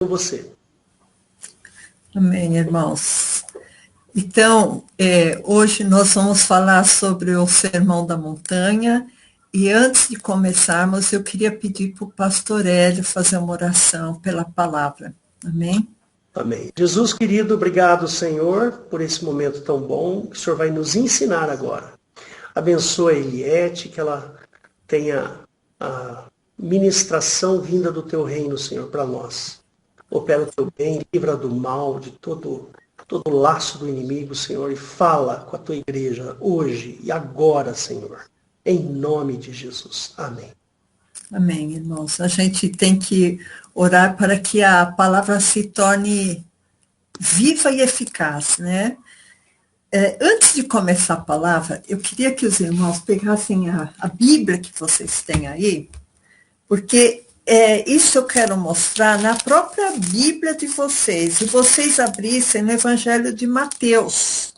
com você. Amém, irmãos. Então, hoje nós vamos falar sobre o Sermão da Montanha, e antes de começarmos, eu queria pedir para o pastor Hélio fazer uma oração pela palavra. Amém? Amém. Jesus querido, obrigado, Senhor, por esse momento tão bom que o Senhor vai nos ensinar agora. Abençoa a Eliette, que ela tenha a ministração vinda do teu reino, Senhor, para nós. Opera o teu bem, livra do mal, de todo laço do inimigo, Senhor, e fala com a tua igreja hoje e agora, Senhor, em nome de Jesus. Amém. Amém, irmãos. A gente tem que orar para que a palavra se torne viva e eficaz, né? Antes de começar a palavra, eu queria que os irmãos pegassem a Bíblia que vocês têm aí, porque isso eu quero mostrar na própria Bíblia de vocês, e vocês abrissem no Evangelho de Mateus,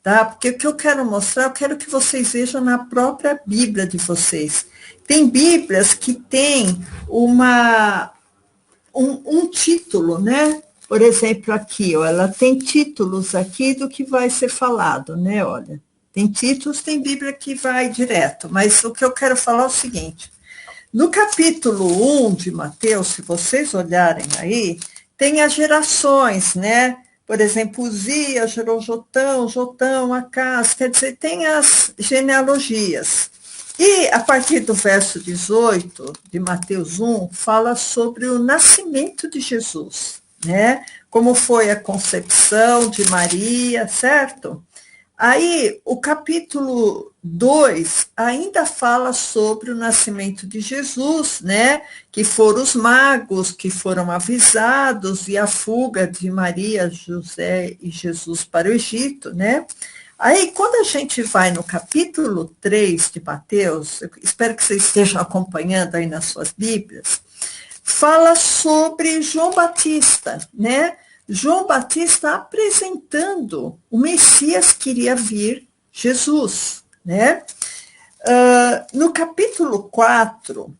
tá? Porque o que eu quero mostrar, eu quero que vocês vejam na própria Bíblia de vocês. Tem Bíblias que tem um título, né? Por exemplo, aqui, ó, ela tem títulos aqui do que vai ser falado, né? Olha, tem títulos, tem Bíblia que vai direto, mas o que eu quero falar é o seguinte: no capítulo 1 de Mateus, se vocês olharem aí, tem as gerações, né? Por exemplo, Uzias gerou Jotão, Jotão, Acás, quer dizer, tem as genealogias. E a partir do verso 18 de Mateus 1, fala sobre o nascimento de Jesus, né? Como foi a concepção de Maria, certo? Aí, o capítulo 2 ainda fala sobre o nascimento de Jesus, né? Que foram os magos que foram avisados e a fuga de Maria, José e Jesus para o Egito, né? Aí, quando a gente vai no capítulo 3 de Mateus, eu espero que vocês estejam acompanhando aí nas suas Bíblias, fala sobre João Batista, né? João Batista apresentando o Messias que iria vir, Jesus, né? No capítulo 4,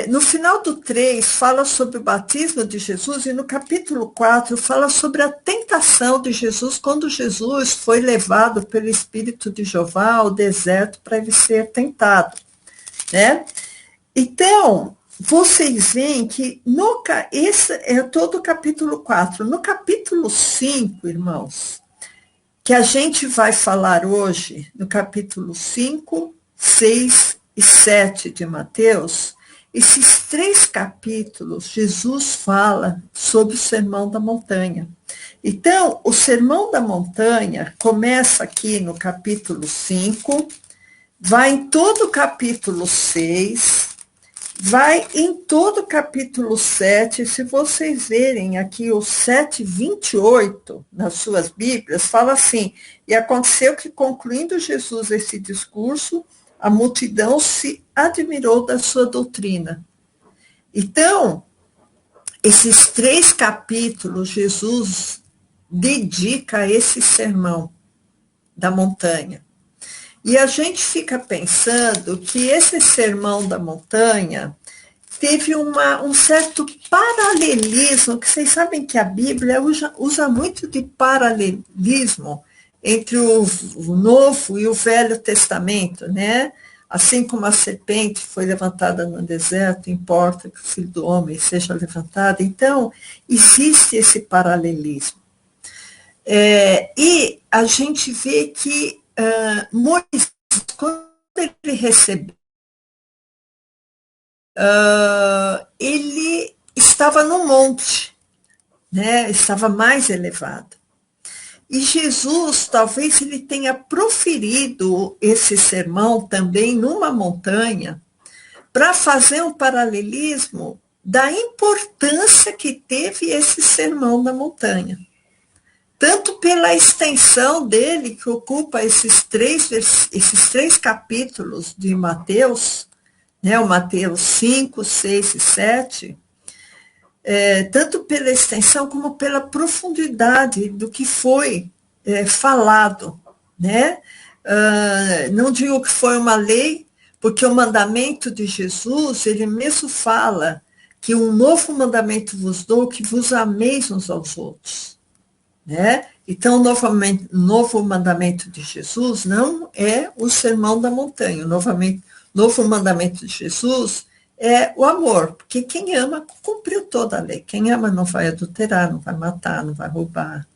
no final do 3, fala sobre o batismo de Jesus, e no capítulo 4 fala sobre a tentação de Jesus, quando Jesus foi levado pelo Espírito de Jeová ao deserto para ele ser tentado, né? Então, vocês veem que esse é todo o capítulo 4. No capítulo 5, irmãos, que a gente vai falar hoje, no capítulo 5, 6 e 7 de Mateus, esses 3 capítulos, Jesus fala sobre o Sermão da Montanha. Então, o Sermão da Montanha começa aqui no capítulo 5, vai em todo o capítulo 6, vai em todo o capítulo 7, se vocês verem aqui o 7:28 nas suas Bíblias, fala assim: e aconteceu que, concluindo Jesus esse discurso, a multidão se admirou da sua doutrina. Então, esses 3 capítulos, Jesus dedica a esse sermão da montanha. E a gente fica pensando que esse sermão da montanha teve um certo paralelismo, que vocês sabem que a Bíblia usa muito de paralelismo entre o Novo e o Velho Testamento, né? Assim como a serpente foi levantada no deserto, importa que o Filho do Homem seja levantado. Então, existe esse paralelismo. E a gente vê que Moisés, quando ele recebeu, ele estava no monte, né? Estava mais elevado. E Jesus, talvez ele tenha proferido esse sermão também numa montanha, para fazer um paralelismo da importância que teve esse sermão da montanha. Tanto pela extensão dele, que ocupa esses três capítulos de Mateus, né, o Mateus 5, 6 e 7, tanto pela extensão como pela profundidade do que foi falado, né? Não digo que foi uma lei, porque o mandamento de Jesus, ele mesmo fala que um novo mandamento vos dou, que vos ameis uns aos outros. Né? Então, o novo mandamento de Jesus não é o sermão da montanha. O novo mandamento de Jesus é o amor, porque quem ama cumpriu toda a lei. Quem ama não vai adulterar, não vai matar, não vai roubar,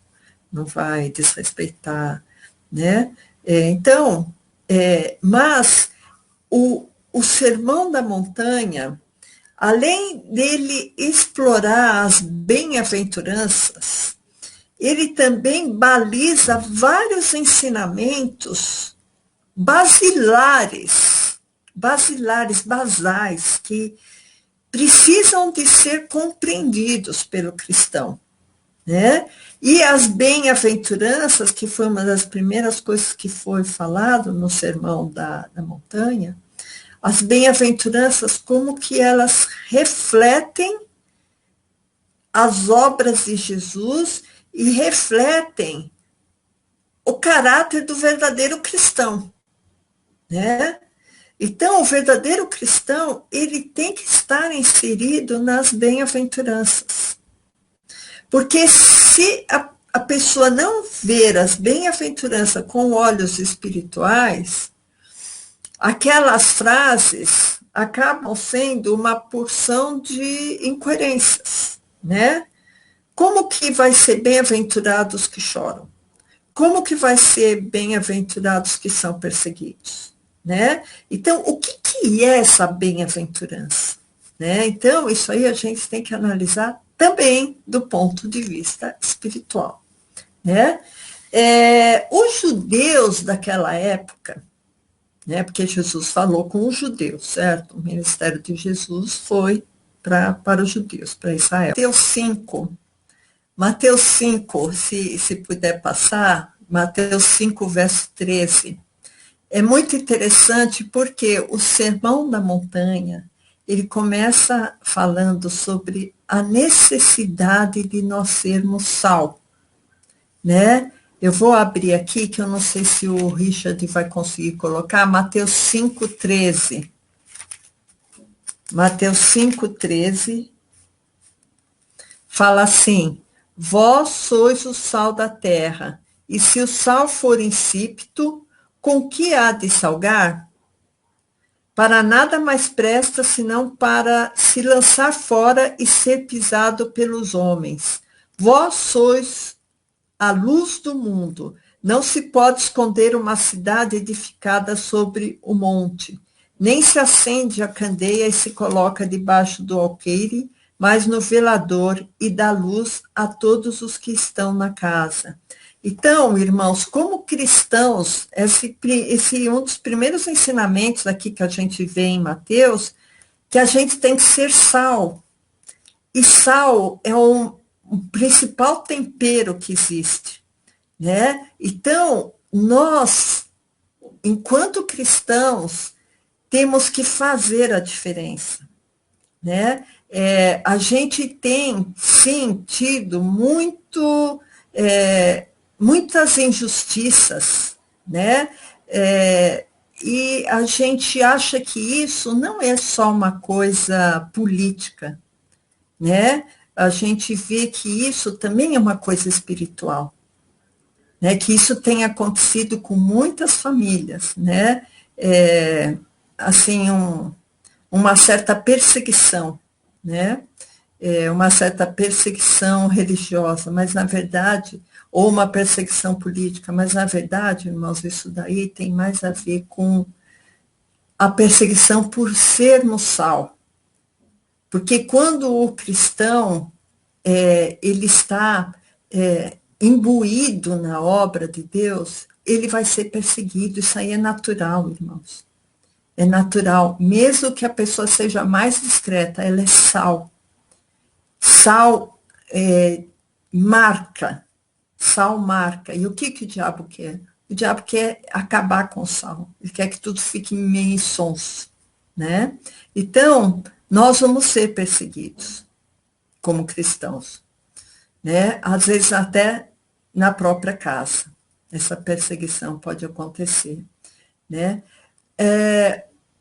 não vai desrespeitar, né? Então, mas o sermão da montanha, além dele explorar as bem-aventuranças, ele também baliza vários ensinamentos basais, que precisam de ser compreendidos pelo cristão, né? E as bem-aventuranças, que foi uma das primeiras coisas que foi falado no Sermão da Montanha, as bem-aventuranças, como que elas refletem as obras de Jesus e refletem o caráter do verdadeiro cristão, né? Então, o verdadeiro cristão, ele tem que estar inserido nas bem-aventuranças. Porque se a pessoa não ver as bem-aventuranças com olhos espirituais, aquelas frases acabam sendo uma porção de incoerências, né? Como que vai ser bem-aventurados que choram? Como que vai ser bem-aventurados que são perseguidos? Né? Então, o que é essa bem-aventurança? Né? Então, isso aí a gente tem que analisar também do ponto de vista espiritual. Né? Os judeus daquela época, né, porque Jesus falou com os judeus, certo? O ministério de Jesus foi para os judeus, para Israel. Mateus 5, se puder passar, Mateus 5, verso 13. É muito interessante porque o Sermão da Montanha, ele começa falando sobre a necessidade de nós sermos sal, né? Eu vou abrir aqui, que eu não sei se o Richard vai conseguir colocar, Mateus 5, 13. Mateus 5, 13 fala assim: vós sois o sal da terra, e se o sal for insípido, com que há de salgar? Para nada mais presta, senão para se lançar fora e ser pisado pelos homens. Vós sois a luz do mundo. Não se pode esconder uma cidade edificada sobre o monte. Nem se acende a candeia e se coloca debaixo do alqueire, mas no velador, e dá luz a todos os que estão na casa. Então, irmãos, como cristãos, esse é um dos primeiros ensinamentos aqui que a gente vê em Mateus, que a gente tem que ser sal. E sal é o principal tempero que existe, né? Então, nós, enquanto cristãos, temos que fazer a diferença, né? A gente tem, sim, tido muitas injustiças, né? E a gente acha que isso não é só uma coisa política, né? A gente vê que isso também é uma coisa espiritual, né? Que isso tem acontecido com muitas famílias, né? Assim, uma certa perseguição, né? Uma certa perseguição religiosa, mas na verdade, ou uma perseguição política, mas na verdade, irmãos, isso daí tem mais a ver com a perseguição por sermos sal. Porque quando o cristão, ele está imbuído na obra de Deus, ele vai ser perseguido, isso aí é natural, irmãos. É natural, mesmo que a pessoa seja mais discreta, ela é sal. Sal marca. Sal marca. E o que o diabo quer? O diabo quer acabar com o sal. Ele quer que tudo fique meio sonso, né? Então, nós vamos ser perseguidos como cristãos, né? Às vezes até na própria casa. Essa perseguição pode acontecer, né?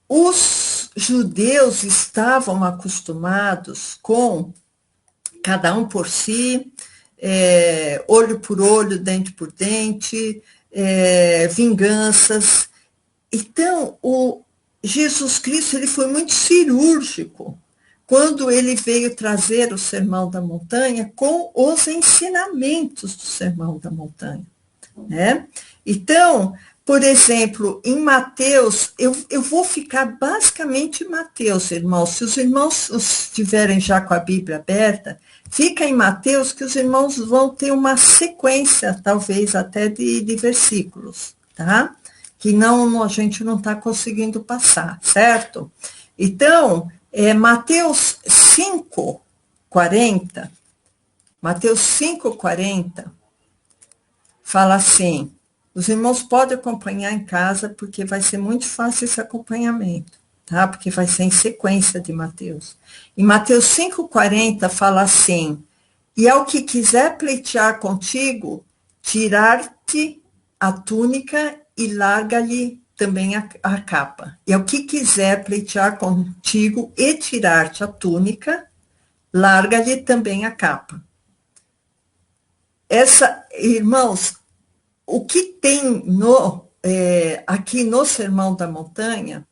Os judeus estavam acostumados com cada um por si, olho por olho, dente por dente, vinganças. Então, o Jesus Cristo ele foi muito cirúrgico quando ele veio trazer o Sermão da Montanha com os ensinamentos do Sermão da Montanha, né? Então, por exemplo, em Mateus, eu vou ficar basicamente em Mateus, irmãos. Se os irmãos estiverem já com a Bíblia aberta, fica em Mateus que os irmãos vão ter uma sequência, talvez até de versículos, tá? Que não, a gente não está conseguindo passar, certo? Então, Mateus 5:40, Mateus 5:40, fala assim, os irmãos podem acompanhar em casa, porque vai ser muito fácil esse acompanhamento, tá? Porque vai ser em sequência de Mateus. Em Mateus 5:40 fala assim, e ao que quiser pleitear contigo, tirar-te a túnica e larga-lhe também a capa. E ao que quiser pleitear contigo e tirar-te a túnica, larga-lhe também a capa. Irmãos, o que tem aqui no Sermão da Montanha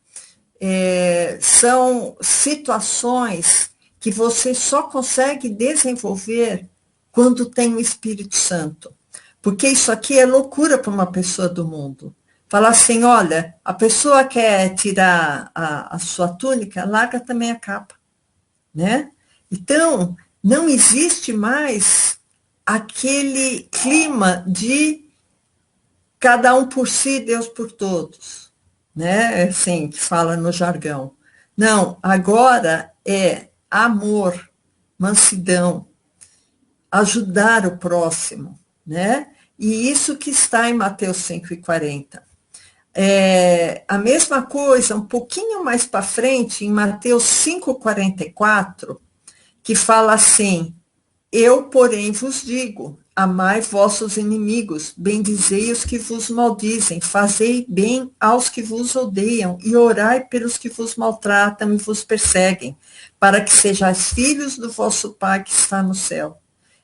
são situações que você só consegue desenvolver quando tem o Espírito Santo. Porque isso aqui é loucura para uma pessoa do mundo. Falar assim, olha, a pessoa quer tirar a sua túnica, larga também a capa, né? Então, não existe mais aquele clima de cada um por si, Deus por todos, né? Assim, que fala no jargão. Não, agora é amor, mansidão, ajudar o próximo, né? E isso que está em Mateus 5:40. A mesma coisa, um pouquinho mais para frente, em Mateus 5:44, que fala assim, eu, porém, vos digo, amai vossos inimigos, bendizei os que vos maldizem, fazei bem aos que vos odeiam, e orai pelos que vos maltratam e vos perseguem, para que sejais filhos do vosso Pai que está no céu.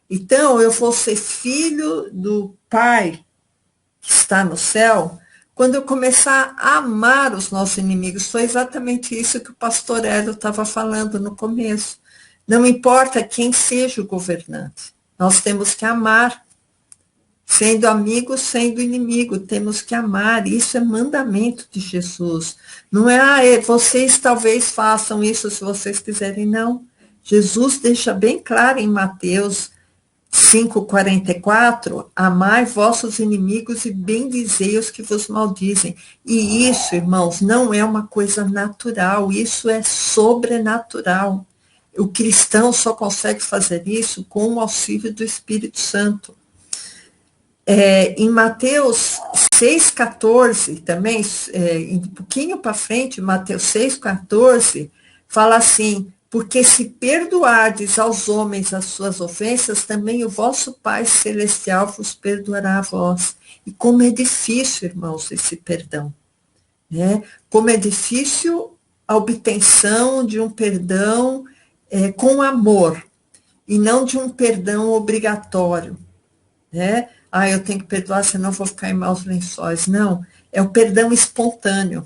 Então, eu vou ser filho do Pai que está no céu quando eu começar a amar os nossos inimigos. Foi exatamente isso que o pastor Hélio estava falando no começo. Não importa quem seja o governante, nós temos que amar. Sendo amigo, sendo inimigo, temos que amar. Isso é mandamento de Jesus. Não é, vocês talvez façam isso se vocês quiserem, não. Jesus deixa bem claro em Mateus 5:44, amai vossos inimigos e bendizei os que vos maldizem. E isso, irmãos, não é uma coisa natural, isso é sobrenatural. O cristão só consegue fazer isso com o auxílio do Espírito Santo. Em Mateus 6,14, também, um pouquinho para frente, Mateus 6,14, fala assim, porque se perdoardes aos homens as suas ofensas, também o vosso Pai Celestial vos perdoará a vós. E como é difícil, irmãos, esse perdão, né? Como é difícil a obtenção de um perdão com amor, e não de um perdão obrigatório, né? Eu tenho que perdoar, senão vou ficar em maus lençóis. Não, é o perdão espontâneo,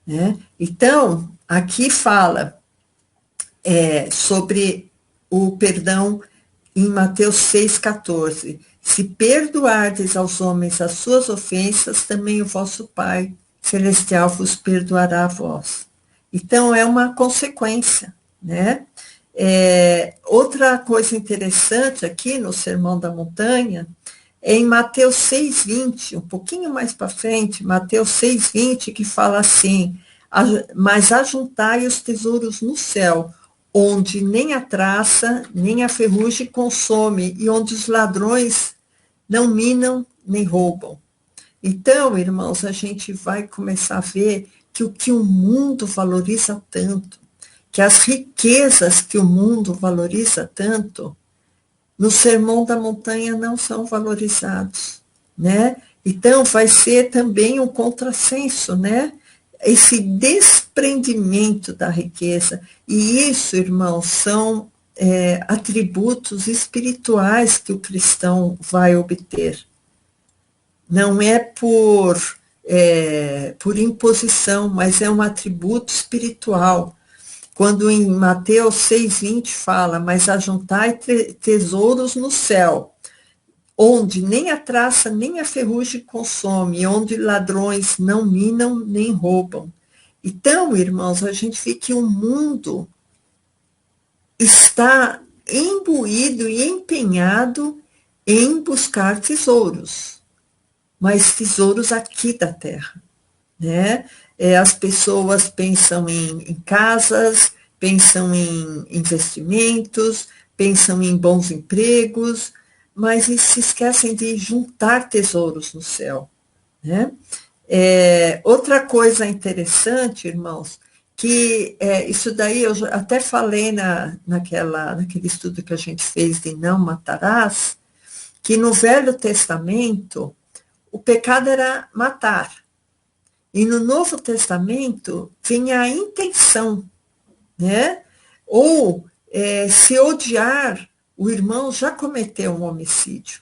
né? Então, aqui fala sobre o perdão em Mateus 6,14. Se perdoardes aos homens as suas ofensas, também o vosso Pai Celestial vos perdoará a vós. Então, é uma consequência, né? Outra coisa interessante aqui no Sermão da Montanha é em Mateus 6,20, um pouquinho mais para frente, Mateus 6,20, que fala assim, mas ajuntai os tesouros no céu, onde nem a traça, nem a ferrugem consome, e onde os ladrões não minam nem roubam. Então, irmãos, a gente vai começar a ver que o que o mundo valoriza tanto, que as riquezas que o mundo valoriza tanto, no Sermão da Montanha não são valorizados, né? Então, vai ser também um contrassenso, né? esse desprendimento da riqueza. E isso, irmãos, são atributos espirituais que o cristão vai obter. Não é por imposição, mas é um atributo espiritual. Quando em Mateus 6,20 fala, mas ajuntai tesouros no céu, onde nem a traça nem a ferrugem consome, onde ladrões não minam nem roubam. Então, irmãos, a gente vê que o mundo está imbuído e empenhado em buscar tesouros, mas tesouros aqui da terra, né? As pessoas pensam em casas, pensam em investimentos, pensam em bons empregos, mas se esquecem de juntar tesouros no céu, né? Outra coisa interessante, irmãos, que isso daí eu até falei naquele estudo que a gente fez de não matarás, que no Velho Testamento o pecado era matar. E no Novo Testamento vem a intenção, né? Ou se odiar o irmão já cometeu um homicídio,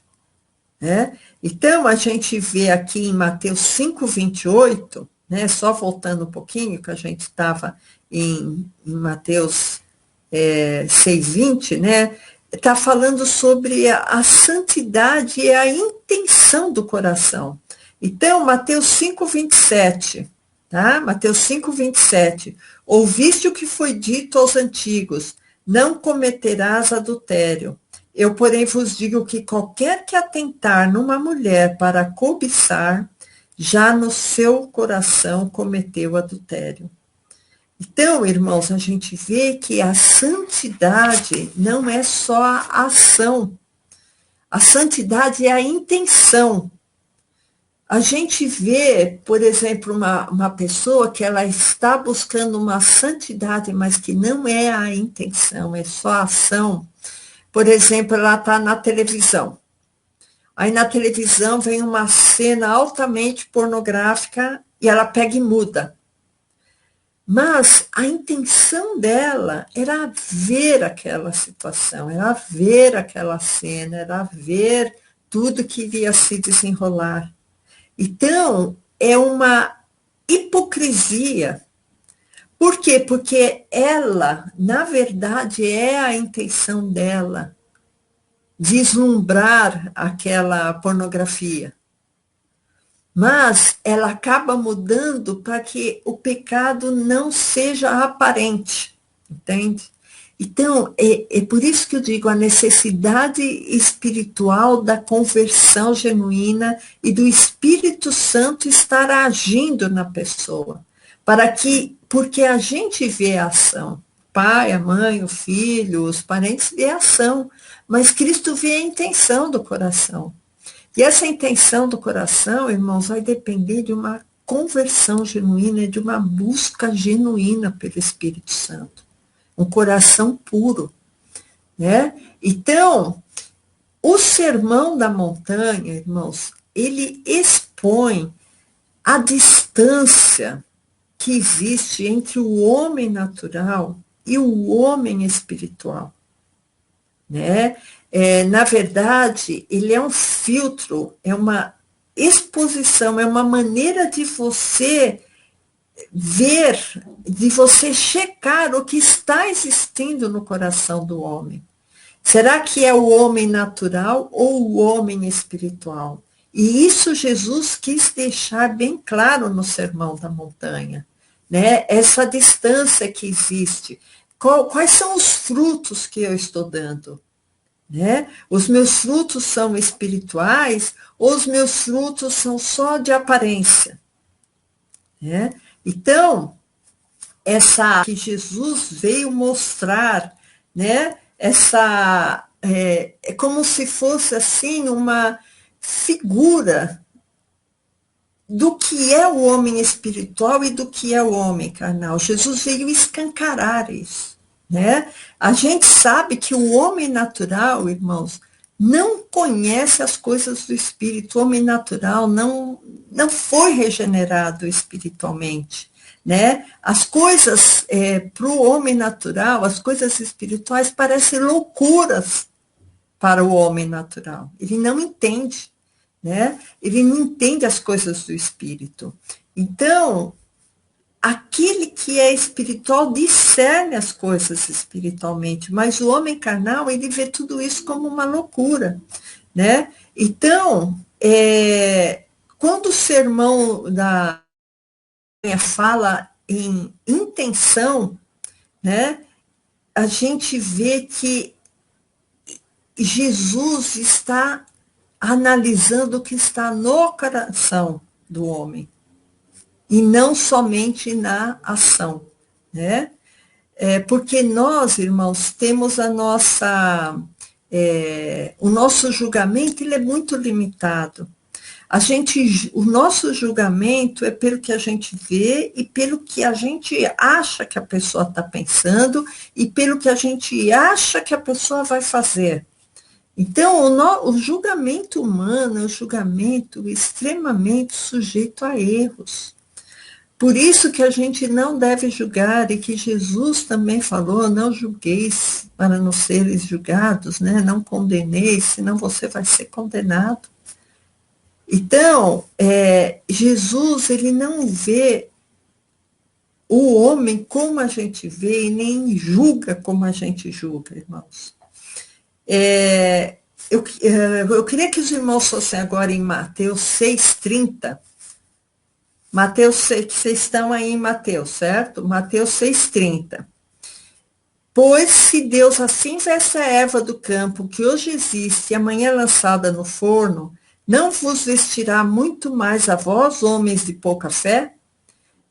né? Então, a gente vê aqui em Mateus 5,28, né? Só voltando um pouquinho, que a gente estava em Mateus 6,20, né? Está falando sobre a santidade e a intenção do coração. Então, Mateus 5,27, tá? Mateus 5,27. Ouviste o que foi dito aos antigos, não cometerás adultério. Eu, porém, vos digo que qualquer que atentar numa mulher para cobiçar, já no seu coração cometeu adultério. Então, irmãos, a gente vê que a santidade não é só a ação. A santidade é a intenção. A gente vê, por exemplo, uma pessoa que ela está buscando uma santidade, mas que não é a intenção, é só a ação. Por exemplo, ela está na televisão. Aí na televisão vem uma cena altamente pornográfica e ela pega e muda. Mas a intenção dela era ver aquela situação, era ver aquela cena, era ver tudo que iria se desenrolar. Então, é uma hipocrisia. Por quê? Porque ela, na verdade, é a intenção dela vislumbrar aquela pornografia. Mas ela acaba mudando para que o pecado não seja aparente, entende? Então, é por isso que eu digo a necessidade espiritual da conversão genuína e do Espírito Santo estar agindo na pessoa, porque a gente vê a ação, o pai, a mãe, o filho, os parentes vê a ação, mas Cristo vê a intenção do coração. E essa intenção do coração, irmãos, vai depender de uma conversão genuína, de uma busca genuína pelo Espírito Santo. Um coração puro, né? Então, o Sermão da Montanha, irmãos, ele expõe a distância que existe entre o homem natural e o homem espiritual, né? Na verdade, ele é um filtro, é uma exposição, é uma maneira de você ver, de você checar o que está existindo no coração do homem. Será que é o homem natural ou o homem espiritual? E isso Jesus quis deixar bem claro no Sermão da Montanha, né? Essa distância que existe. Quais são os frutos que eu estou dando? Né? Os meus frutos são espirituais ou os meus frutos são só de aparência? Né? Então, que Jesus veio mostrar, né? É como se fosse assim uma figura do que é o homem espiritual e do que é o homem carnal. Jesus veio escancarar isso, né? A gente sabe que o homem natural, irmãos, não conhece as coisas do espírito. O homem natural não foi regenerado espiritualmente. né? As coisas, para o homem natural, as coisas espirituais parecem loucuras para o homem natural. Ele não entende, né? Ele não entende as coisas do espírito. Então, aquele que é espiritual discerne as coisas espiritualmente, mas o homem carnal, ele vê tudo isso como uma loucura, né? Então, quando o sermão da fala em intenção, né, a gente vê que Jesus está analisando o que está no coração do homem, e não somente na ação, né? Porque nós, irmãos, temos a nossa, o nosso julgamento, ele é muito limitado. O nosso julgamento é pelo que a gente vê e pelo que a gente acha que a pessoa está pensando e pelo que a gente acha que a pessoa vai fazer. Então, o julgamento humano é um julgamento extremamente sujeito a erros. Por isso que a gente não deve julgar, e que Jesus também falou, não julgueis para não seres julgados, né? Não condeneis, senão você vai ser condenado. Então, Jesus, ele não vê o homem como a gente vê e nem julga como a gente julga, irmãos. Eu queria que os irmãos fossem agora em Mateus 6,30. Mateus 6, vocês estão aí em Mateus, certo? Mateus 6,30. Pois se Deus assim veste a erva do campo, que hoje existe e amanhã é lançada no forno, não vos vestirá muito mais a vós, homens de pouca fé?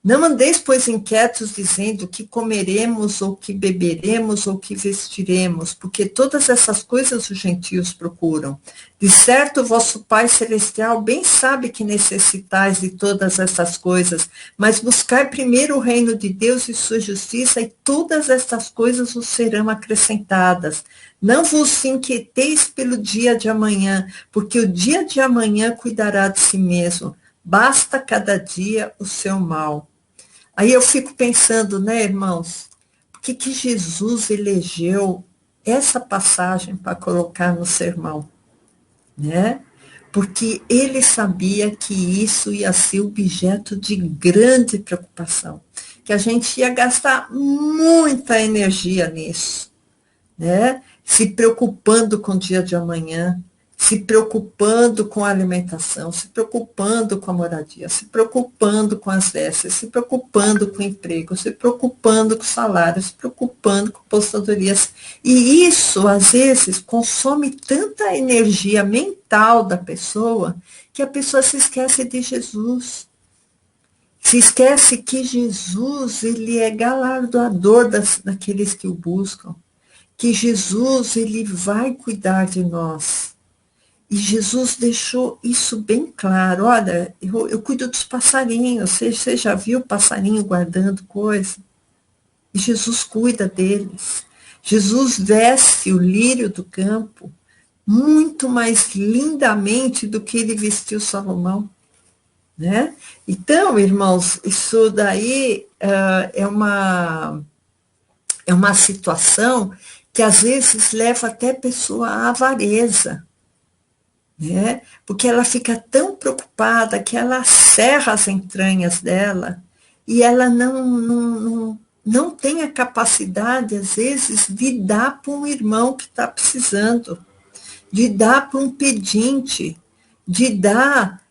Não andeis, pois, inquietos, dizendo que comeremos, ou que beberemos, ou que vestiremos, porque todas essas coisas os gentios procuram. De certo, vosso Pai Celestial bem sabe que necessitais de todas essas coisas, mas buscai primeiro o reino de Deus e sua justiça, e todas estas coisas vos serão acrescentadas. Não vos inquieteis pelo dia de amanhã, porque o dia de amanhã cuidará de si mesmo. Basta cada dia o seu mal. Aí eu fico pensando, né, irmãos, por que Jesus elegeu essa passagem para colocar no sermão, né? Porque ele sabia que isso ia ser objeto de grande preocupação, que a gente ia gastar muita energia nisso, né? Se preocupando com o dia de amanhã, se preocupando com a alimentação, se preocupando com a moradia, se preocupando com as vestes, se preocupando com o emprego, se preocupando com o salário, se preocupando com apostadorias. E isso, às vezes, consome tanta energia mental da pessoa, que a pessoa se esquece de Jesus. Se esquece que Jesus, ele é galardoador daqueles que o buscam, que Jesus, ele vai cuidar de nós. E Jesus deixou isso bem claro. Olha, eu cuido dos passarinhos. Você já viu passarinho guardando coisa? E Jesus cuida deles. Jesus veste o lírio do campo muito mais lindamente do que ele vestiu Salomão, né? Então, irmãos, isso daí é uma situação que às vezes leva até a pessoa à avareza, né? Porque ela fica tão preocupada que ela cerra as entranhas dela e ela não tem a capacidade, às vezes, de dar para um irmão que está precisando, de dar para um pedinte, de dar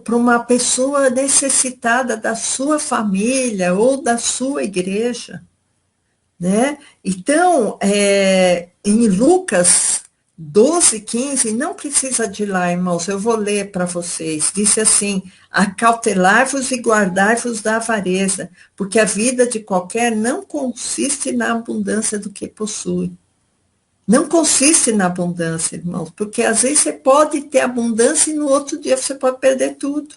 para uma pessoa necessitada da sua família ou da sua igreja, né? Então, em Lucas 12:15, não precisa de ir lá, irmãos, eu vou ler para vocês. Disse assim: acautelai-vos e guardai-vos da avareza, porque a vida de qualquer não consiste na abundância do que possui. Não consiste na abundância, irmãos, porque às vezes você pode ter abundância e no outro dia você pode perder tudo,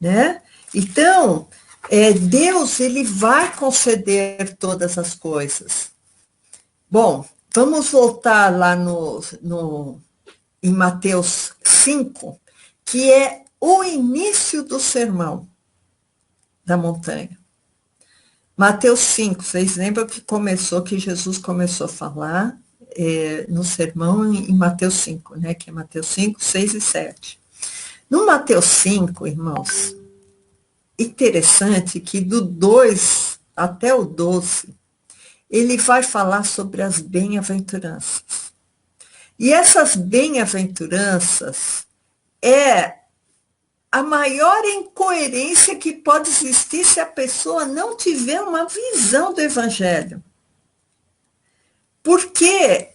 né? Então, Deus, ele vai conceder todas as coisas. Bom, vamos voltar lá em Mateus 5, que é o início do sermão. da montanha. Mateus 5, vocês lembram que Jesus começou a falar no sermão em Mateus 5, né? Que é Mateus 5, 6 e 7. No Mateus 5, irmãos, interessante que do 2 até o 12, ele vai falar sobre as bem-aventuranças. E essas bem-aventuranças é a maior incoerência que pode existir se a pessoa não tiver uma visão do Evangelho. Porque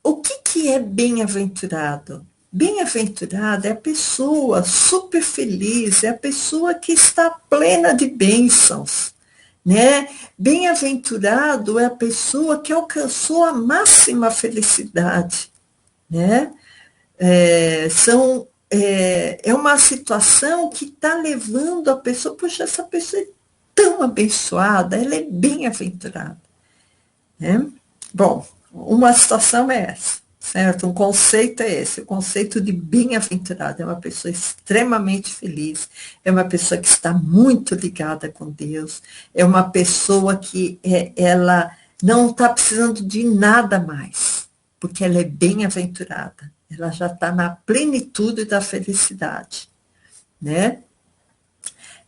o que é bem-aventurado? Bem-aventurado é a pessoa super feliz, é a pessoa que está plena de bênçãos, né? Bem-aventurado é a pessoa que alcançou a máxima felicidade, né? É uma situação que está levando a pessoa, poxa, essa pessoa é tão abençoada, ela é bem-aventurada, né? Bom, uma situação é essa, certo? Um conceito é esse, o conceito de bem-aventurado, é uma pessoa extremamente feliz, é uma pessoa que está muito ligada com Deus, é uma pessoa que ela não está precisando de nada mais, porque ela é bem-aventurada. Ela já está na plenitude da felicidade, né?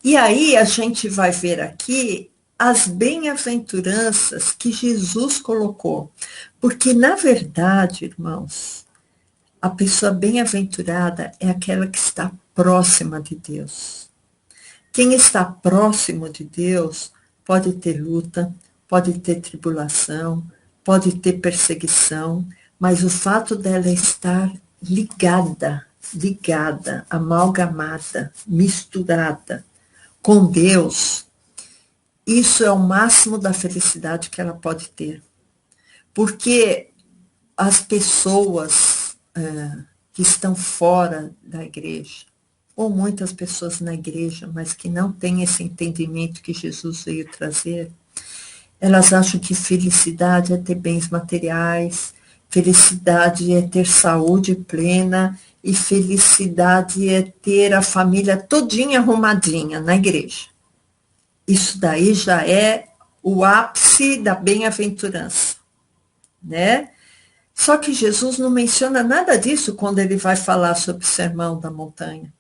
E aí a gente vai ver aqui as bem-aventuranças que Jesus colocou. Porque, na verdade, irmãos, a pessoa bem-aventurada é aquela que está próxima de Deus. Quem está próximo de Deus pode ter luta, pode ter tribulação, pode ter perseguição, mas o fato dela estar ligada, amalgamada, misturada com Deus, isso é o máximo da felicidade que ela pode ter. Porque as pessoas que estão fora da igreja, ou muitas pessoas na igreja, mas que não têm esse entendimento que Jesus veio trazer, elas acham que felicidade é ter bens materiais, felicidade é ter saúde plena e felicidade é ter a família todinha arrumadinha na igreja. Isso daí já é o ápice da bem-aventurança, né? Só que Jesus não menciona nada disso quando ele vai falar sobre o Sermão da Montanha,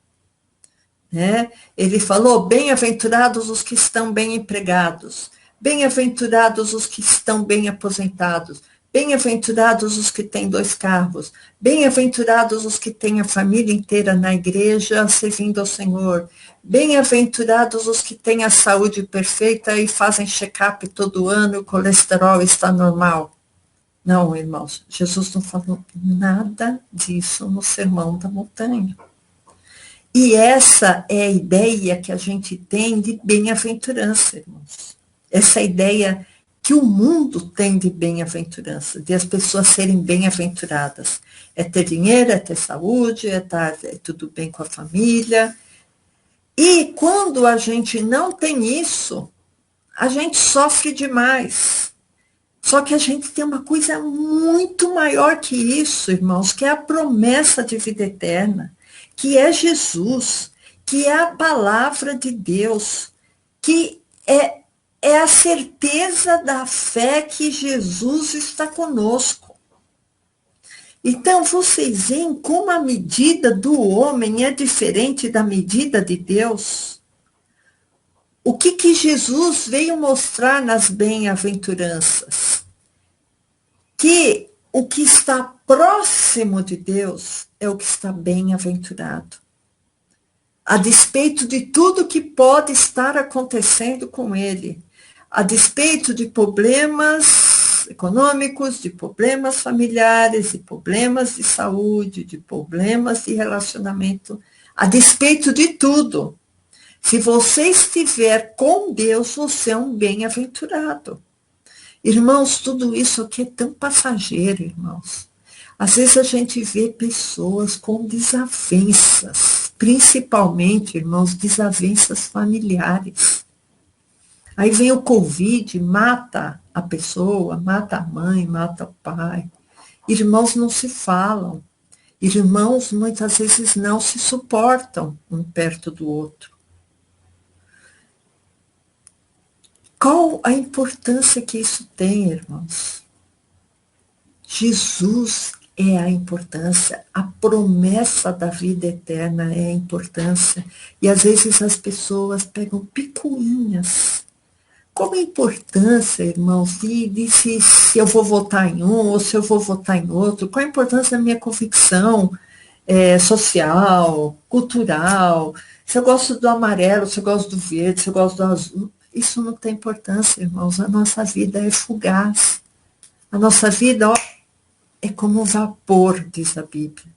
né? Ele falou, bem-aventurados os que estão bem empregados, bem-aventurados os que estão bem aposentados, bem-aventurados os que têm 2 carros, bem-aventurados os que têm a família inteira na igreja servindo ao Senhor, bem-aventurados os que têm a saúde perfeita e fazem check-up todo ano e o colesterol está normal. Não, irmãos, Jesus não falou nada disso no Sermão da Montanha. E essa é a ideia que a gente tem de bem-aventurança, irmãos. Essa ideia que o mundo tem de bem-aventurança, de as pessoas serem bem-aventuradas. É ter dinheiro, é ter saúde, é tudo bem com a família. E quando a gente não tem isso, a gente sofre demais. Só que a gente tem uma coisa muito maior que isso, irmãos, que é a promessa de vida eterna, que é Jesus, que é a palavra de Deus, que é a certeza da fé que Jesus está conosco. Então, vocês veem como a medida do homem é diferente da medida de Deus? O que Jesus veio mostrar nas bem-aventuranças? Que o que está próximo de Deus é o que está bem-aventurado. A despeito de tudo que pode estar acontecendo com ele, a despeito de problemas econômicos, de problemas familiares, de problemas de saúde, de problemas de relacionamento, a despeito de tudo, se você estiver com Deus, você é um bem-aventurado. Irmãos, tudo isso aqui é tão passageiro, irmãos. Às vezes a gente vê pessoas com desavenças, principalmente, irmãos, desavenças familiares. Aí vem o Covid, mata a pessoa, mata a mãe, mata o pai. Irmãos não se falam. Irmãos muitas vezes não se suportam um perto do outro. Qual a importância que isso tem, irmãos? Jesus é a importância, a promessa da vida eterna é a importância. E às vezes as pessoas pegam picuinhas. Qual a importância, irmãos, de se eu vou votar em um ou se eu vou votar em outro? Qual a importância da minha convicção social, cultural? Se eu gosto do amarelo, se eu gosto do verde, se eu gosto do azul? Isso não tem importância, irmãos. A nossa vida é fugaz. A nossa vida, ó, é como um vapor, diz a Bíblia.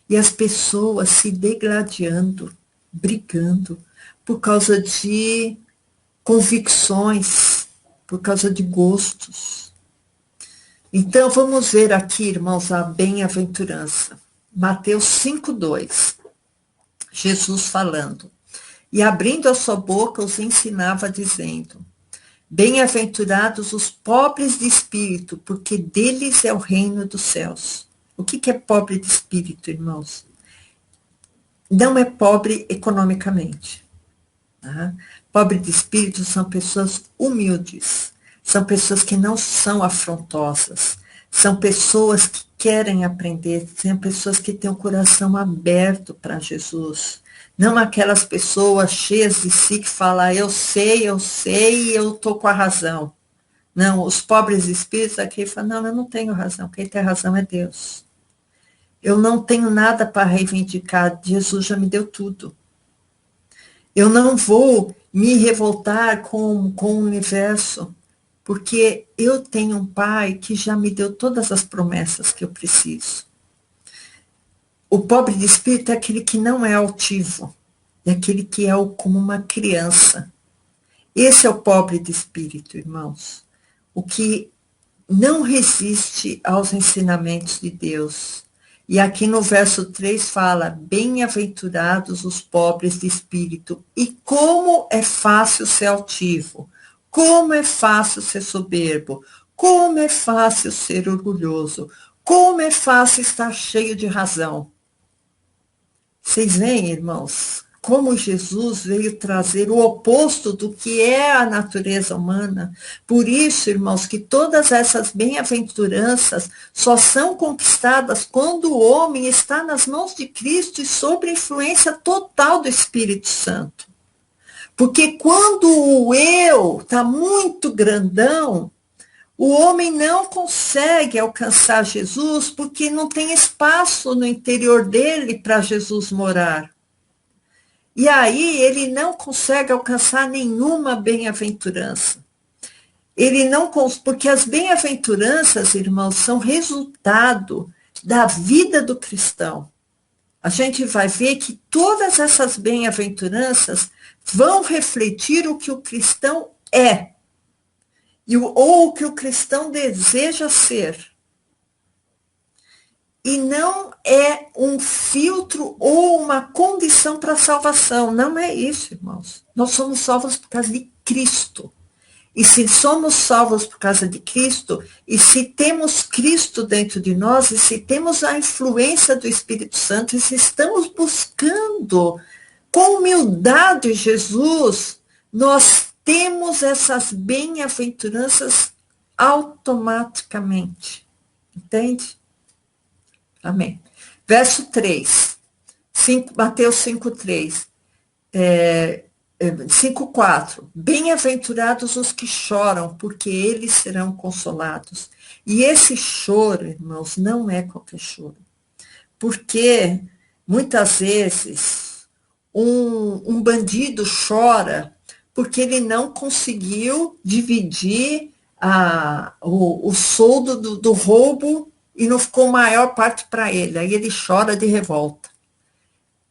E as pessoas se degladiando, brigando, por causa de convicções, por causa de gostos. Então, vamos ver aqui, irmãos, a bem-aventurança. Mateus 5:2. Jesus falando. E abrindo a sua boca, os ensinava, dizendo: bem-aventurados os pobres de espírito, porque deles é o reino dos céus. O que é pobre de espírito, irmãos? Não é pobre economicamente. Tá? Pobre de espírito são pessoas humildes, são pessoas que não são afrontosas, são pessoas que querem aprender, são pessoas que têm o coração aberto para Jesus. Não aquelas pessoas cheias de si que falam, eu sei, e eu estou com a razão. Não, os pobres espíritos aqui falam, não, eu não tenho razão, quem tem razão é Deus. Eu não tenho nada para reivindicar, Jesus já me deu tudo. Eu não vou me revoltar com o universo, porque eu tenho um Pai que já me deu todas as promessas que eu preciso. O pobre de espírito é aquele que não é altivo, é aquele que é como uma criança. Esse é o pobre de espírito, irmãos. O que não resiste aos ensinamentos de Deus. E aqui no verso 3 fala, bem-aventurados os pobres de espírito. E como é fácil ser altivo, como é fácil ser soberbo, como é fácil ser orgulhoso, como é fácil estar cheio de razão. Vocês veem, irmãos, como Jesus veio trazer o oposto do que é a natureza humana. Por isso, irmãos, que todas essas bem-aventuranças só são conquistadas quando o homem está nas mãos de Cristo e sob a influência total do Espírito Santo. Porque quando o eu está muito grandão, o homem não consegue alcançar Jesus porque não tem espaço no interior dele para Jesus morar. E aí ele não consegue alcançar nenhuma bem-aventurança. Ele não porque as bem-aventuranças, irmãos, são resultado da vida do cristão. A gente vai ver que todas essas bem-aventuranças vão refletir o que o cristão é. Ou o que o cristão deseja ser. E não é um filtro ou uma condição para a salvação. Não é isso, irmãos. Nós somos salvos por causa de Cristo. E se somos salvos por causa de Cristo, e se temos Cristo dentro de nós, e se temos a influência do Espírito Santo, e se estamos buscando com humildade Jesus, nós temos essas bem-aventuranças automaticamente. Entende? Amém. Verso 3, Mateus 5:3, 5:4. Bem-aventurados os que choram, porque eles serão consolados. E esse choro, irmãos, não é qualquer choro. Porque, muitas vezes, um bandido chora porque ele não conseguiu dividir o soldo do roubo e não ficou maior parte para ele. Aí ele chora de revolta.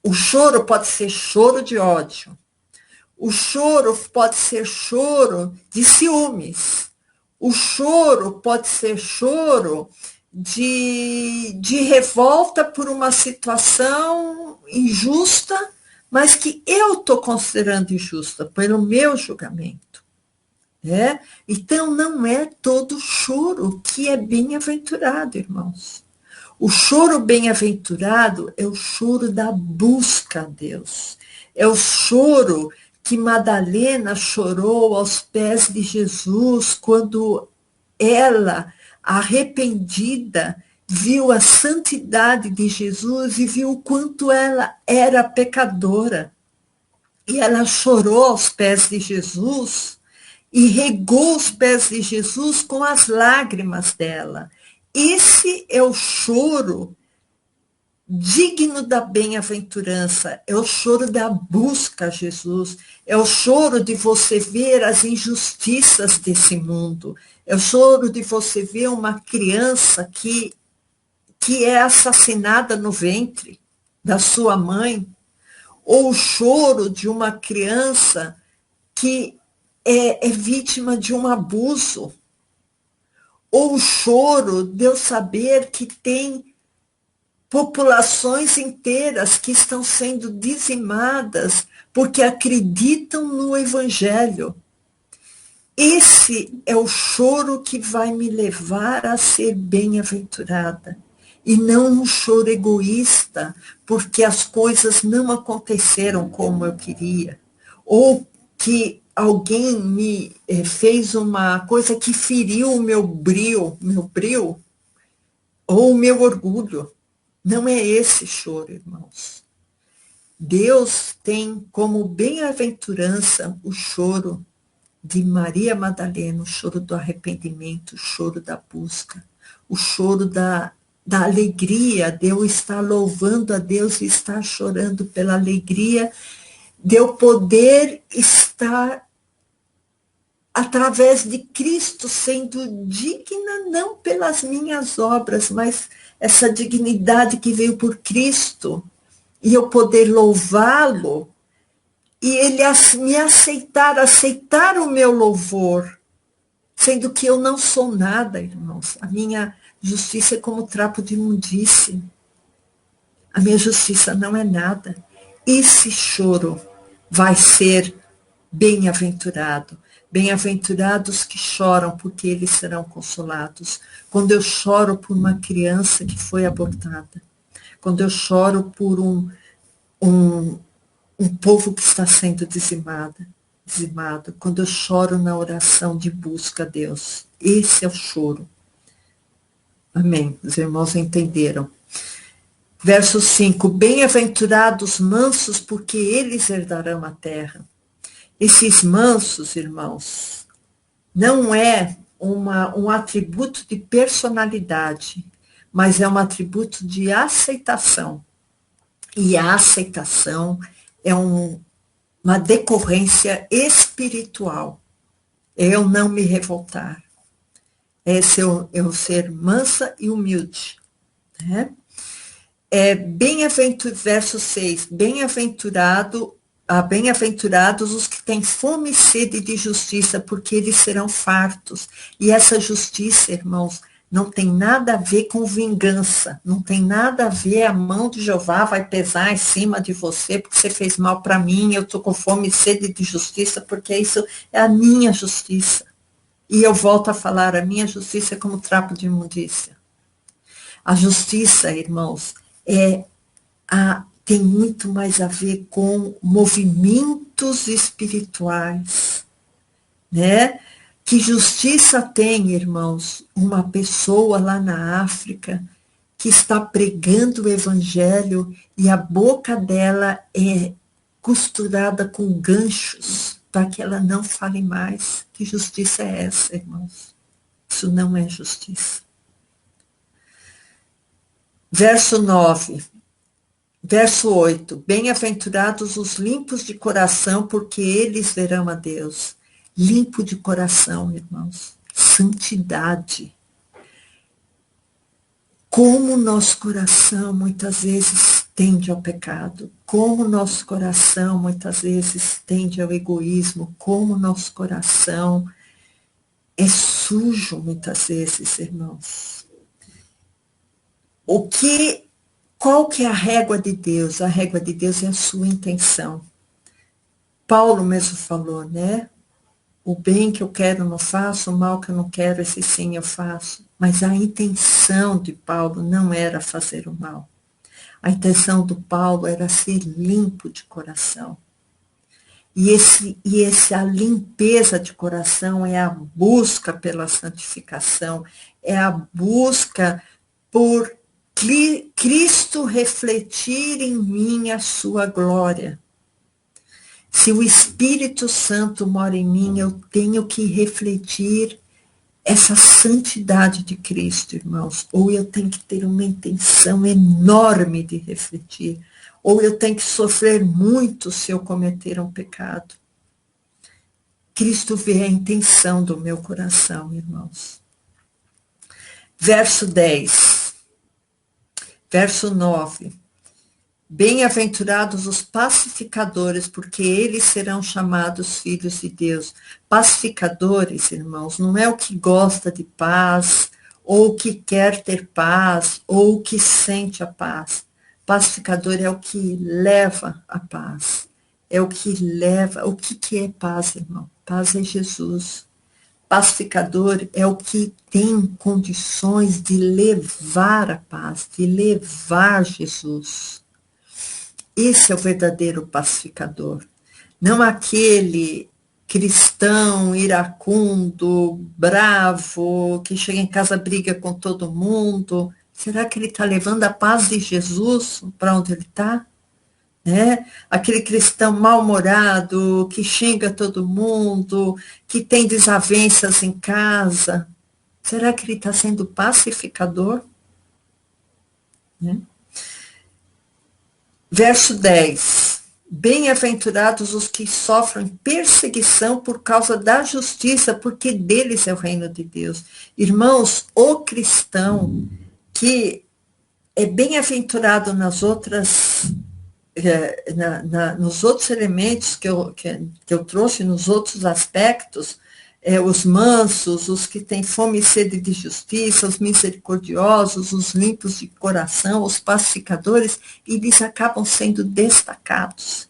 O choro pode ser choro de ódio. O choro pode ser choro de ciúmes. O choro pode ser choro de revolta por uma situação injusta, mas que eu estou considerando injusta pelo meu julgamento. Né? Então, não é todo choro que é bem-aventurado, irmãos. O choro bem-aventurado é o choro da busca a Deus. É o choro que Madalena chorou aos pés de Jesus quando ela, arrependida, viu a santidade de Jesus e viu o quanto ela era pecadora. E ela chorou aos pés de Jesus e regou os pés de Jesus com as lágrimas dela. Esse é o choro digno da bem-aventurança, é o choro da busca a Jesus, é o choro de você ver as injustiças desse mundo, é o choro de você ver uma criança que é assassinada no ventre da sua mãe, ou o choro de uma criança que é vítima de um abuso, ou o choro de eu saber que tem populações inteiras que estão sendo dizimadas porque acreditam no Evangelho. Esse é o choro que vai me levar a ser bem-aventurada. E não um choro egoísta, porque as coisas não aconteceram como eu queria. Ou que alguém me fez uma coisa que feriu o meu brio, ou o meu orgulho. Não é esse choro, irmãos. Deus tem como bem-aventurança o choro de Maria Madalena, o choro do arrependimento, o choro da busca, o choro da alegria, de eu estar louvando a Deus e estar chorando pela alegria, de eu poder estar, através de Cristo, sendo digna, não pelas minhas obras, mas essa dignidade que veio por Cristo, e eu poder louvá-lo, e ele me aceitar o meu louvor, sendo que eu não sou nada, irmãos. A minha justiça é como trapo de imundície. A minha justiça não é nada. Esse choro vai ser bem-aventurado. Bem-aventurados que choram, porque eles serão consolados. Quando eu choro por uma criança que foi abortada, quando eu choro por um povo que está sendo dizimado, quando eu choro na oração de busca a Deus, esse é o choro. Amém. Os irmãos entenderam. Verso 5, bem-aventurados mansos, porque eles herdarão a terra. Esses mansos, irmãos, não é um atributo de personalidade, mas é um atributo de aceitação. E a aceitação é uma decorrência espiritual. É eu não me revoltar. Esse é o ser mansa e humilde. Né? Verso 6, bem-aventurados os que têm fome e sede de justiça, porque eles serão fartos. E essa justiça, irmãos, não tem nada a ver com vingança, não tem nada a ver, a mão de Jeová vai pesar em cima de você, porque você fez mal para mim, eu estou com fome e sede de justiça, porque isso é a minha justiça. E eu volto a falar, a minha justiça é como trapo de imundícia. A justiça, irmãos, tem muito mais a ver com movimentos espirituais, né? Que justiça tem, irmãos, uma pessoa lá na África que está pregando o evangelho e a boca dela é costurada com ganchos para que ela não fale mais. Que justiça é essa, irmãos? Isso não é justiça. Verso 9. Verso 8, bem-aventurados os limpos de coração, porque eles verão a Deus. Limpo de coração, irmãos. Santidade. Como o nosso coração muitas vezes tende ao pecado. Como o nosso coração muitas vezes tende ao egoísmo. Como o nosso coração é sujo muitas vezes, irmãos. Qual que é a régua de Deus? A régua de Deus é a sua intenção. Paulo mesmo falou, né? O bem que eu quero eu não faço, o mal que eu não quero, esse sim eu faço. Mas a intenção de Paulo não era fazer o mal. A intenção do Paulo era ser limpo de coração. E essa limpeza de coração é a busca pela santificação, é a busca por Cristo refletir em mim a sua glória. Se o Espírito Santo mora em mim, eu tenho que refletir essa santidade de Cristo, irmãos. Ou eu tenho que ter uma intenção enorme de refletir, ou eu tenho que sofrer muito se eu cometer um pecado. Cristo vê a intenção do meu coração, irmãos. Verso 10, verso 9. Bem-aventurados os pacificadores, porque eles serão chamados filhos de Deus. Pacificadores, irmãos, não é o que gosta de paz, ou o que quer ter paz, ou o que sente a paz. Pacificador é o que leva a paz. É o que leva. O que é paz, irmão? Paz é Jesus. Pacificador é o que tem condições de levar a paz, de levar Jesus. Esse é o verdadeiro pacificador. Não aquele cristão iracundo, bravo, que chega em casa briga com todo mundo. Será que ele está levando a paz de Jesus para onde ele está? Né? Aquele cristão mal-humorado, que xinga todo mundo, que tem desavenças em casa. Será que ele está sendo pacificador? Né? Verso 10. Bem-aventurados os que sofrem perseguição por causa da justiça, porque deles é o reino de Deus. Irmãos, o cristão que é bem-aventurado nas outras... nos outros elementos que eu trouxe, nos outros aspectos, os mansos, os que têm fome e sede de justiça, os misericordiosos, os limpos de coração, os pacificadores, eles acabam sendo destacados.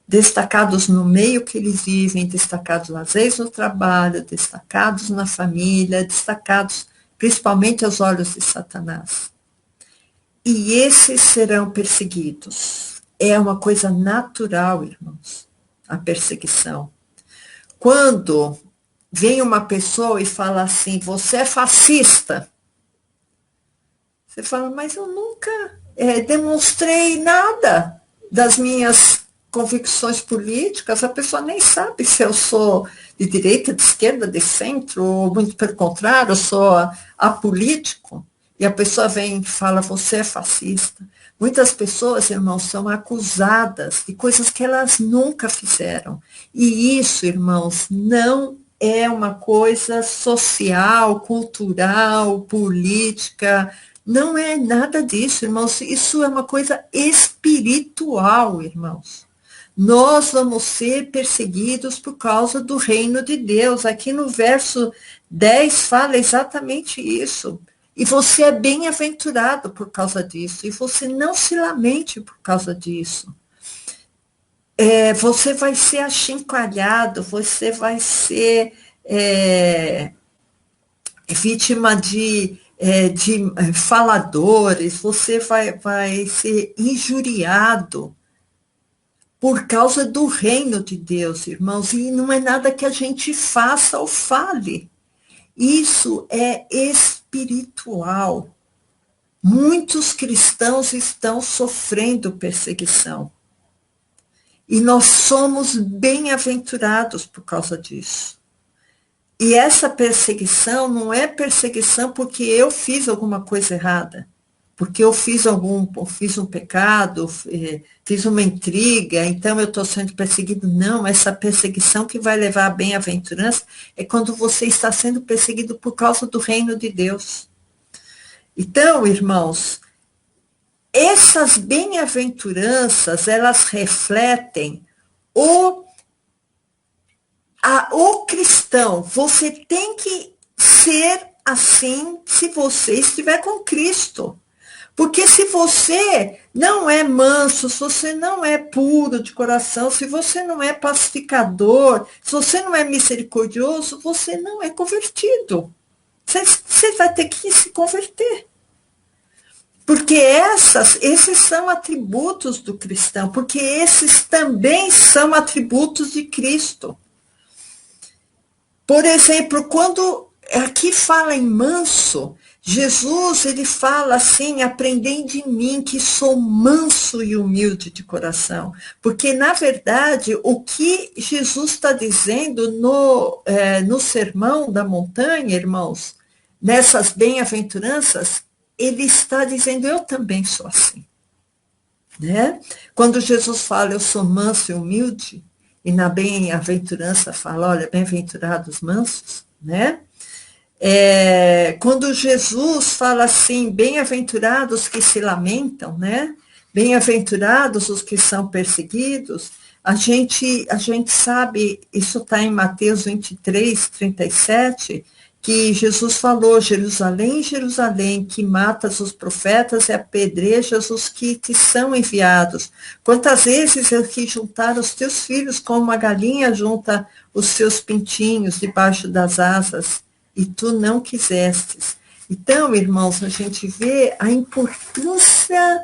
Destacados no meio que eles vivem, destacados às vezes no trabalho, destacados na família, destacados principalmente aos olhos de Satanás. E esses serão perseguidos. É uma coisa natural, irmãos, a perseguição. Quando vem uma pessoa e fala assim, você é fascista. Você fala, mas eu nunca demonstrei nada das minhas convicções políticas. A pessoa nem sabe se eu sou de direita, de esquerda, de centro, ou muito pelo contrário, eu sou apolítico. E a pessoa vem e fala, você é fascista. Muitas pessoas, irmãos, são acusadas de coisas que elas nunca fizeram. E isso, irmãos, não é uma coisa social, cultural, política. Não é nada disso, irmãos. Isso é uma coisa espiritual, irmãos. Nós vamos ser perseguidos por causa do reino de Deus. Aqui no verso 10 fala exatamente isso. E você é bem-aventurado por causa disso. E você não se lamente por causa disso. Você vai ser achincalhado, você vai ser vítima de faladores, você vai ser injuriado por causa do reino de Deus, irmãos. E não é nada que a gente faça ou fale. Isso é espiritual. Muitos cristãos estão sofrendo perseguição. E nós somos bem-aventurados por causa disso. E essa perseguição não é perseguição porque eu fiz alguma coisa errada. Porque eu fiz um pecado, fiz uma intriga, então eu estou sendo perseguido. Não, essa perseguição que vai levar à bem-aventurança é quando você está sendo perseguido por causa do reino de Deus. Então, irmãos, essas bem-aventuranças, elas refletem o cristão. Você tem que ser assim se você estiver com Cristo. Porque se você não é manso, se você não é puro de coração, se você não é pacificador, se você não é misericordioso, você não é convertido. Você vai ter que se converter. Porque Porque esses são atributos do cristão, porque esses também são atributos de Cristo. Por exemplo, quando aqui fala em manso, Jesus, ele fala assim, aprendei de mim que sou manso e humilde de coração. Porque, na verdade, o que Jesus está dizendo no Sermão da Montanha, irmãos, nessas bem-aventuranças, ele está dizendo, eu também sou assim. Né? Quando Jesus fala, eu sou manso e humilde, e na bem-aventurança fala, olha, bem-aventurados mansos, né? Quando Jesus fala assim, bem-aventurados que se lamentam, né? Bem-aventurados os que são perseguidos, a gente sabe, isso está em Mateus 23, 37, que Jesus falou, Jerusalém, Jerusalém, que matas os profetas e apedrejas os que te são enviados. Quantas vezes eu quis juntar os teus filhos como uma galinha junta os seus pintinhos debaixo das asas, e tu não quisestes. Então, irmãos, a gente vê a importância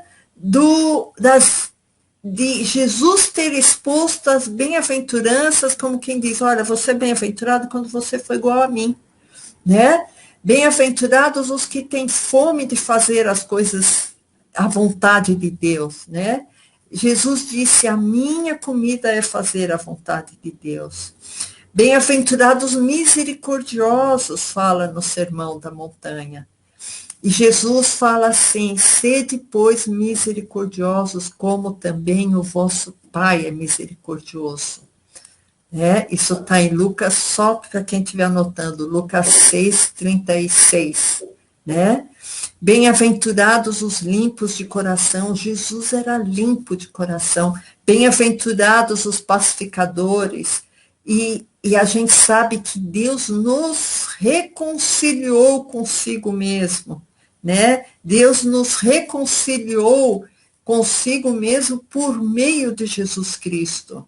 de Jesus ter exposto as bem-aventuranças, como quem diz, olha, você é bem-aventurado quando você foi igual a mim. Né? Bem-aventurados os que têm fome de fazer as coisas à vontade de Deus, né? Jesus disse, a minha comida é fazer a vontade de Deus. Bem-aventurados misericordiosos, fala no Sermão da Montanha. E Jesus fala assim, sede, pois, misericordiosos, como também o vosso Pai é misericordioso. Isso está em Lucas, só para quem estiver anotando, Lucas 6, 36. Né? Bem-aventurados os limpos de coração, Jesus era limpo de coração. Bem-aventurados os pacificadores. E a gente sabe que Deus nos reconciliou consigo mesmo. Né? Deus nos reconciliou consigo mesmo por meio de Jesus Cristo.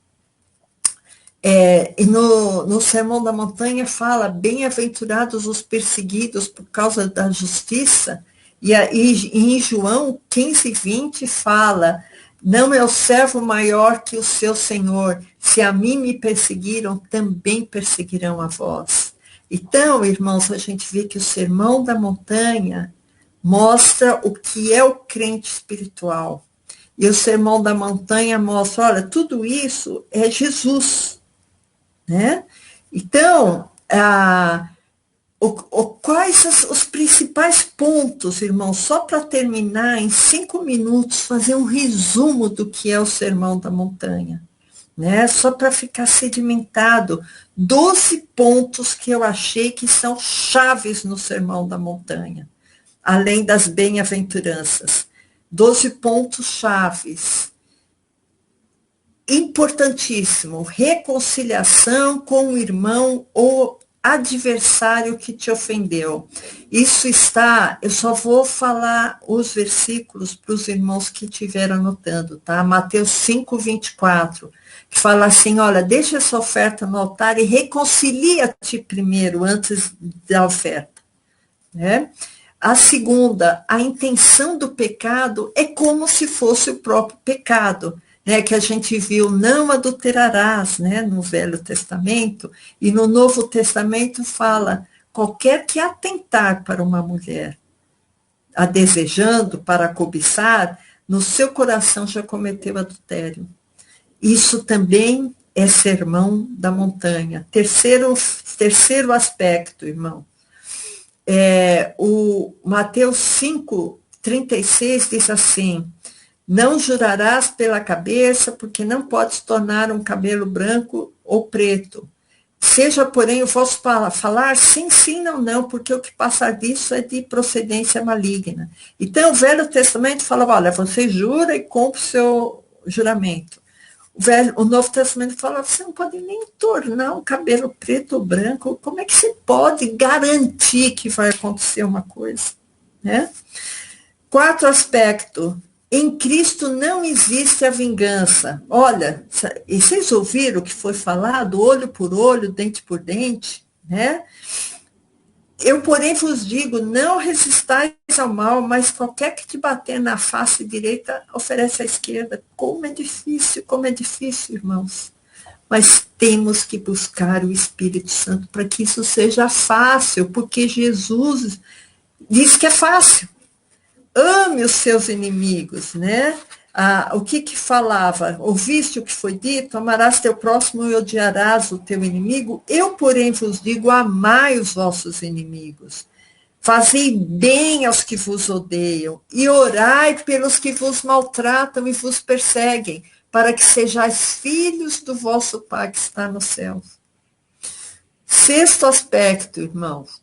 E no Sermão da Montanha fala, bem-aventurados os perseguidos por causa da justiça, e em João 15, 20 fala, não é o servo maior que o seu Senhor, se a mim me perseguiram, também perseguirão a vós. Então, irmãos, a gente vê que o Sermão da Montanha mostra o que é o crente espiritual, e o Sermão da Montanha mostra, olha, tudo isso é Jesus. Né? Então, quais os principais pontos, irmãos, só para terminar, em 5 minutos, fazer um resumo do que é o Sermão da Montanha, né? Só para ficar sedimentado, 12 pontos que eu achei que são chaves no Sermão da Montanha, além das bem-aventuranças, 12 pontos chaves. Importantíssimo, reconciliação com o irmão ou adversário que te ofendeu. Isso está, eu só vou falar os versículos para os irmãos que estiveram anotando, tá? Mateus 5, 24, que fala assim, olha, deixa essa oferta no altar e reconcilia-te primeiro, antes da oferta. Né? A segunda, a intenção do pecado é como se fosse o próprio pecado. Que a gente viu, não adulterarás, né, no Velho Testamento, e no Novo Testamento fala, qualquer que atentar para uma mulher, a desejando, para cobiçar, no seu coração já cometeu adultério. Isso também é Sermão da Montanha. Terceiro aspecto, irmão, o Mateus 5, 36 diz assim, não jurarás pela cabeça, porque não podes tornar um cabelo branco ou preto. Seja, porém, o vosso falar sim, sim, não, não, porque o que passar disso é de procedência maligna. Então, o Velho Testamento falava, olha, você jura e cumpre o seu juramento. O Novo Testamento fala, você não pode nem tornar um cabelo preto ou branco. Como é que você pode garantir que vai acontecer uma coisa? Né? 4 aspectos. Em Cristo não existe a vingança. Olha, e vocês ouviram o que foi falado? Olho por olho, dente por dente, né? Eu, porém, vos digo, não resistais ao mal, mas qualquer que te bater na face direita, oferece à esquerda. Como é difícil, irmãos. Mas temos que buscar o Espírito Santo para que isso seja fácil, porque Jesus diz que é fácil. Ame os seus inimigos, né? O que falava? Ouviste o que foi dito? Amarás teu próximo e odiarás o teu inimigo? Eu, porém, vos digo, amai os vossos inimigos. Fazei bem aos que vos odeiam e orai pelos que vos maltratam e vos perseguem, para que sejais filhos do vosso Pai que está no céu. Sexto aspecto, irmãos.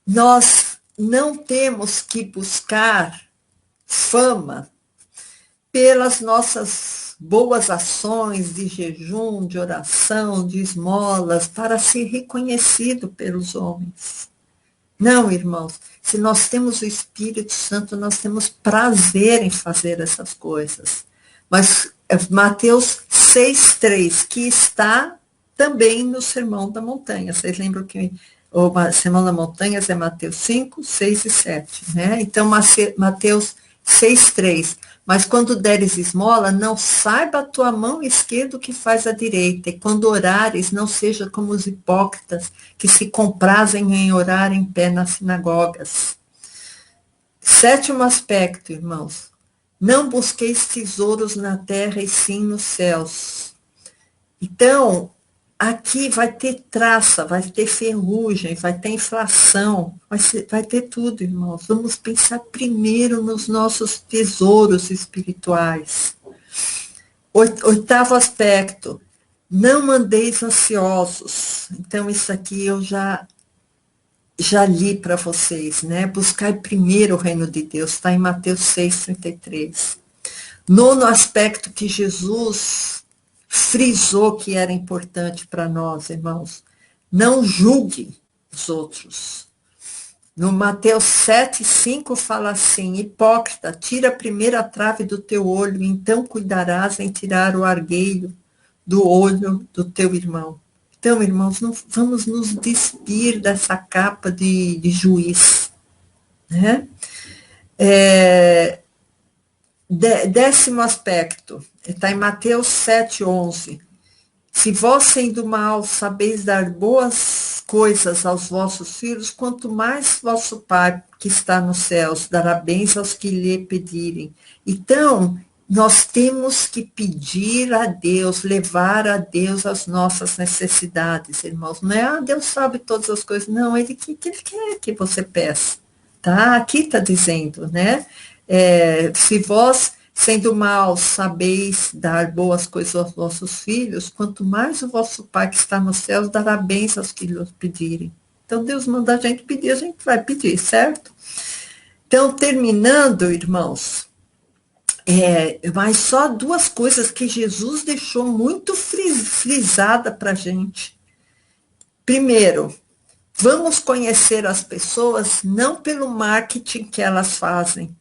Nós não temos que buscar fama pelas nossas boas ações de jejum, de oração, de esmolas, para ser reconhecido pelos homens. Não, irmãos, se nós temos o Espírito Santo, nós temos prazer em fazer essas coisas. Mas Mateus 6,3, que está também no Sermão da Montanha. Vocês lembram que o Sermão da Montanha é Mateus 5, 6 e 7, né? Então, Mateus 6,3. Mas quando deres esmola, não saiba a tua mão esquerda o que faz a direita. E quando orares, não seja como os hipócritas, que se comprazem em orar em pé nas sinagogas. Sétimo aspecto, irmãos. Não busqueis tesouros na terra e sim nos céus. Então, aqui vai ter traça, vai ter ferrugem, vai ter inflação, vai ter tudo, irmãos. Vamos pensar primeiro nos nossos tesouros espirituais. Oitavo aspecto, não andeis ansiosos. Então, isso aqui eu já li para vocês, né? Buscai primeiro o reino de Deus, está em Mateus 6,33. Nono aspecto que Jesus frisou que era importante para nós, irmãos. Não julgue os outros. No Mateus 7,5 fala assim, hipócrita, tira a primeira trave do teu olho, então cuidarás em tirar o argueiro do olho do teu irmão. Então, irmãos, não vamos nos despir dessa capa de juiz. Né? Décimo aspecto, está em Mateus 7,11. Se vós, sendo mal, sabeis dar boas coisas aos vossos filhos, quanto mais vosso Pai, que está nos céus, dará bens aos que lhe pedirem. Então, nós temos que pedir a Deus, levar a Deus as nossas necessidades, irmãos. Não é, Deus sabe todas as coisas. Não, Ele quer que você peça. Tá? Aqui está dizendo, né? Se vós, sendo maus, sabeis dar boas coisas aos vossos filhos, quanto mais o vosso Pai que está nos céus dará bens aos que lhe pedirem. Então, Deus manda a gente pedir, a gente vai pedir, certo? Então, terminando, irmãos, mas só duas coisas que Jesus deixou muito frisada para a gente. Primeiro, vamos conhecer as pessoas não pelo marketing que elas fazem,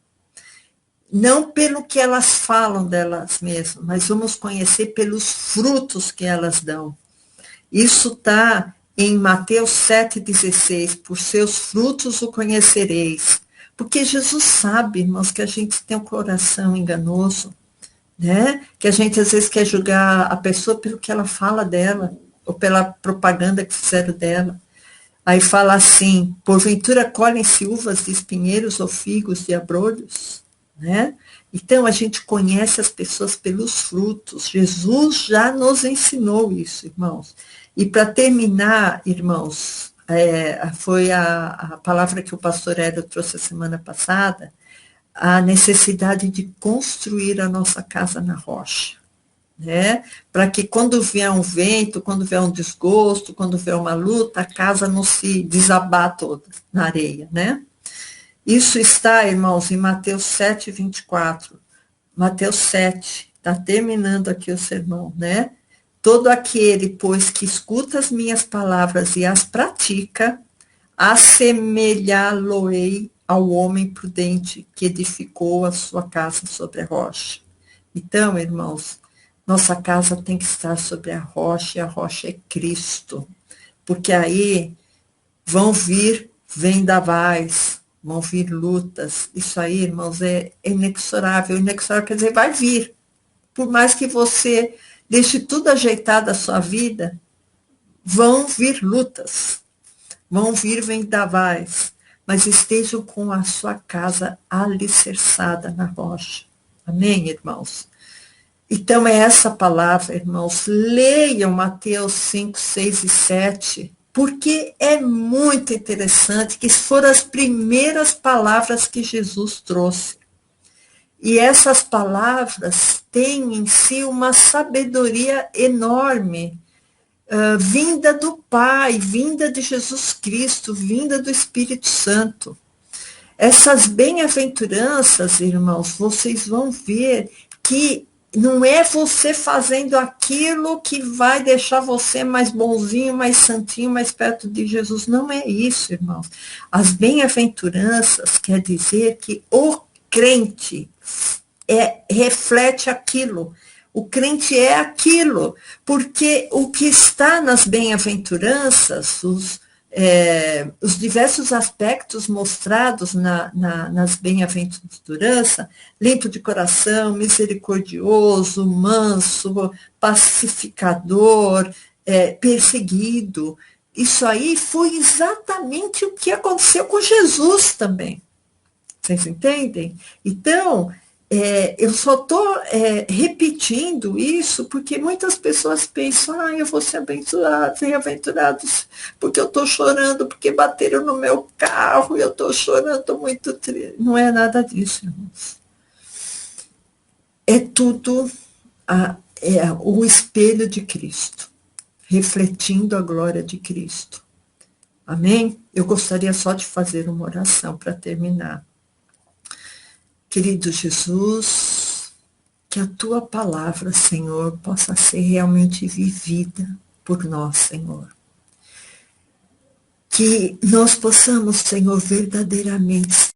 não pelo que elas falam delas mesmas, mas vamos conhecer pelos frutos que elas dão. Isso está em Mateus 7,16, por seus frutos o conhecereis. Porque Jesus sabe, irmãos, que a gente tem um coração enganoso, né? Que a gente às vezes quer julgar a pessoa pelo que ela fala dela, ou pela propaganda que fizeram dela. Aí fala assim, porventura colhem-se uvas de espinheiros ou figos de abrolhos? Né? Então, a gente conhece as pessoas pelos frutos. Jesus já nos ensinou isso, irmãos. E para terminar, irmãos, foi a palavra que o pastor Hélio trouxe a semana passada, a necessidade de construir a nossa casa na rocha. Né? Para que quando vier um vento, quando vier um desgosto, quando vier uma luta, a casa não se desabar toda na areia, né? Isso está, irmãos, em Mateus 7,24. Mateus 7, está terminando aqui o sermão, né? Todo aquele, pois, que escuta as minhas palavras e as pratica, assemelhá-lo-ei ao homem prudente que edificou a sua casa sobre a rocha. Então, irmãos, nossa casa tem que estar sobre a rocha, e a rocha é Cristo. Porque aí Vão vir vendavais, vão vir lutas. Isso aí, irmãos, é inexorável. Inexorável quer dizer, vai vir. Por mais que você deixe tudo ajeitado a sua vida, vão vir lutas, vão vir vendavais, mas estejam com a sua casa alicerçada na rocha. Amém, irmãos? Então, é essa palavra, irmãos. Leiam Mateus 5, 6 e 7, porque é muito interessante que foram as primeiras palavras que Jesus trouxe. E essas palavras têm em si uma sabedoria enorme, vinda do Pai, vinda de Jesus Cristo, vinda do Espírito Santo. Essas bem-aventuranças, irmãos, vocês vão ver que não é você fazendo aquilo que vai deixar você mais bonzinho, mais santinho, mais perto de Jesus. Não é isso, irmãos. As bem-aventuranças quer dizer que o crente reflete aquilo. O crente é aquilo, porque o que está nas bem-aventuranças, os diversos aspectos mostrados nas bem-aventuranças, limpo de coração, misericordioso, manso, pacificador, perseguido, isso aí foi exatamente o que aconteceu com Jesus também. Vocês entendem? Então, eu só estou repetindo isso porque muitas pessoas pensam, eu vou ser abençoado, bem-aventurados, porque eu estou chorando, porque bateram no meu carro, eu estou chorando, estou muito triste. Não é nada disso, irmãos. É tudo o espelho de Cristo, refletindo a glória de Cristo. Amém? Eu gostaria só de fazer uma oração para terminar. Querido Jesus, que a tua palavra, Senhor, possa ser realmente vivida por nós, Senhor. Que nós possamos, Senhor, verdadeiramente